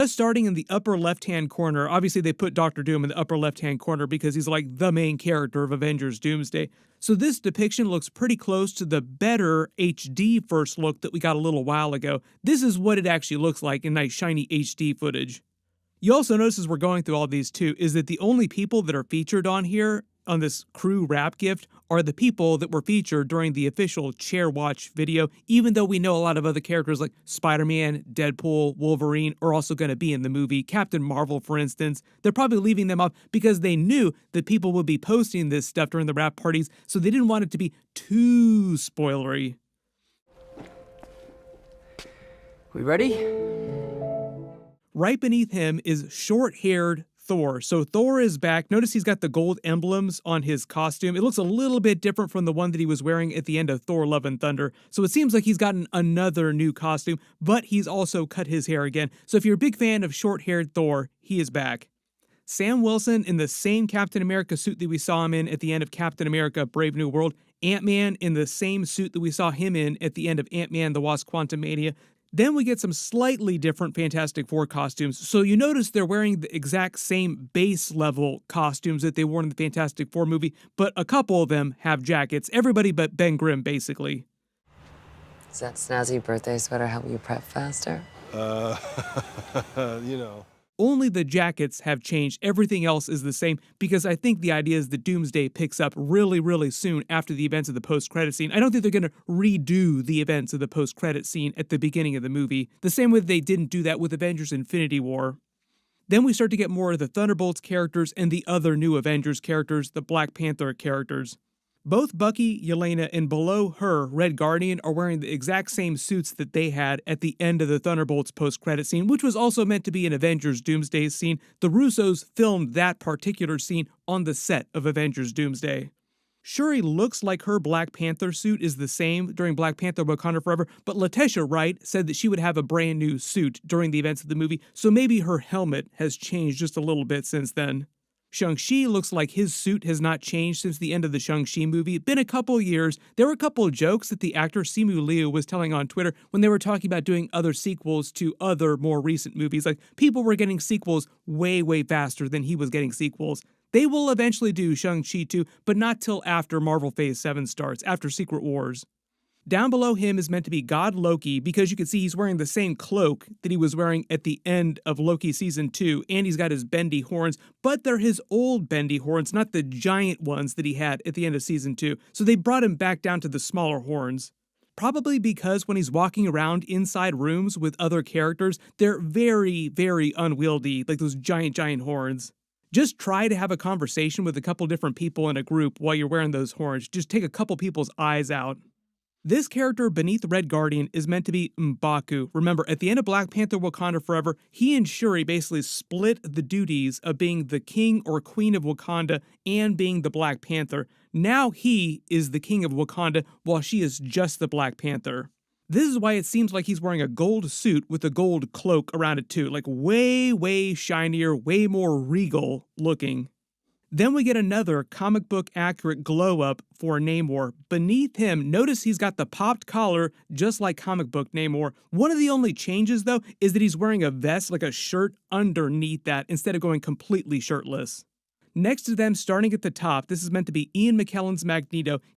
Just starting in the upper left-hand corner, obviously they put Doctor Doom in the upper left-hand corner because he's like the main character of Avengers Doomsday. So this depiction looks pretty close to the better HD first look that we got a little while ago. This is what it actually looks like in nice shiny HD footage. You also notice as we're going through all these too, is that the only people that are featured on here, on this crew wrap gift, are the people that were featured during the official Chair Watch video, even though we know a lot of other characters like Spider-Man, Deadpool, Wolverine are also going to be in the movie. Captain Marvel, for instance, they're probably leaving them off because they knew that people would be posting this stuff during the wrap parties, so they didn't want it to be too spoilery. We ready? Right beneath him is short-haired Thor. So Thor is back. Notice he's got the gold emblems on his costume. It looks a little bit different from the one that he was wearing at the end of Thor Love and Thunder. So it seems like he's gotten another new costume, but he's also cut his hair again. So if you're a big fan of short-haired Thor, he is back. Sam Wilson in the same Captain America suit that we saw him in at the end of Captain America Brave New World. Ant-Man in the same suit that we saw him in at the end of Ant-Man the Wasp Quantumania. Then we get some slightly different Fantastic Four costumes. So you notice they're wearing the exact same base level costumes that they wore in the Fantastic Four movie, but a couple of them have jackets. Everybody but Ben Grimm, basically. Does that snazzy birthday sweater help you prep faster? You know. Only the jackets have changed. Everything else is the same because I think the idea is that Doomsday picks up really, really soon after the events of the post-credit scene. I don't think they're going to redo the events of the post-credit scene at the beginning of the movie, the same way they didn't do that with Avengers Infinity War. Then we start to get more of the Thunderbolts characters and the other new Avengers characters, the Black Panther characters. Both Bucky, Yelena, and below her, Red Guardian, are wearing the exact same suits that they had at the end of the Thunderbolts post-credit scene, which was also meant to be an Avengers Doomsday scene. The Russos filmed that particular scene on the set of Avengers Doomsday. Shuri looks like her Black Panther suit is the same during Black Panther Wakanda Forever, but Letitia Wright said that she would have a brand new suit during the events of the movie, so maybe her helmet has changed just a little bit since then. Shang-Chi looks like his suit has not changed since the end of the Shang-Chi movie. It's been a couple years. There were a couple of jokes that the actor Simu Liu was telling on Twitter when they were talking about doing other sequels to other more recent movies. Like, people were getting sequels way, way faster than he was getting sequels. They will eventually do Shang-Chi 2, but not till after Marvel Phase 7 starts, after Secret Wars. Down below him is meant to be God Loki because you can see he's wearing the same cloak that he was wearing at the end of Loki Season 2, and he's got his bendy horns, but they're his old bendy horns, not the giant ones that he had at the end of Season 2, so they brought him back down to the smaller horns. Probably because when he's walking around inside rooms with other characters, they're very, very unwieldy, like those giant, giant horns. Just try to have a conversation with a couple different people in a group while you're wearing those horns. Just take a couple people's eyes out. This character beneath Red Guardian is meant to be M'Baku. Remember, at the end of Black Panther Wakanda Forever, he and Shuri basically split the duties of being the king or queen of Wakanda and being the Black Panther. Now he is the king of Wakanda while she is just the Black Panther. This is why it seems like he's wearing a gold suit with a gold cloak around it too, like way, way shinier, way more regal looking. Then we get another comic book accurate glow up for Namor. Beneath him, notice he's got the popped collar just like comic book Namor. One of the only changes though is that he's wearing a vest, like a shirt underneath that instead of going completely shirtless. Next to them, starting at the top, this is meant to be Ian McKellen's Magneto.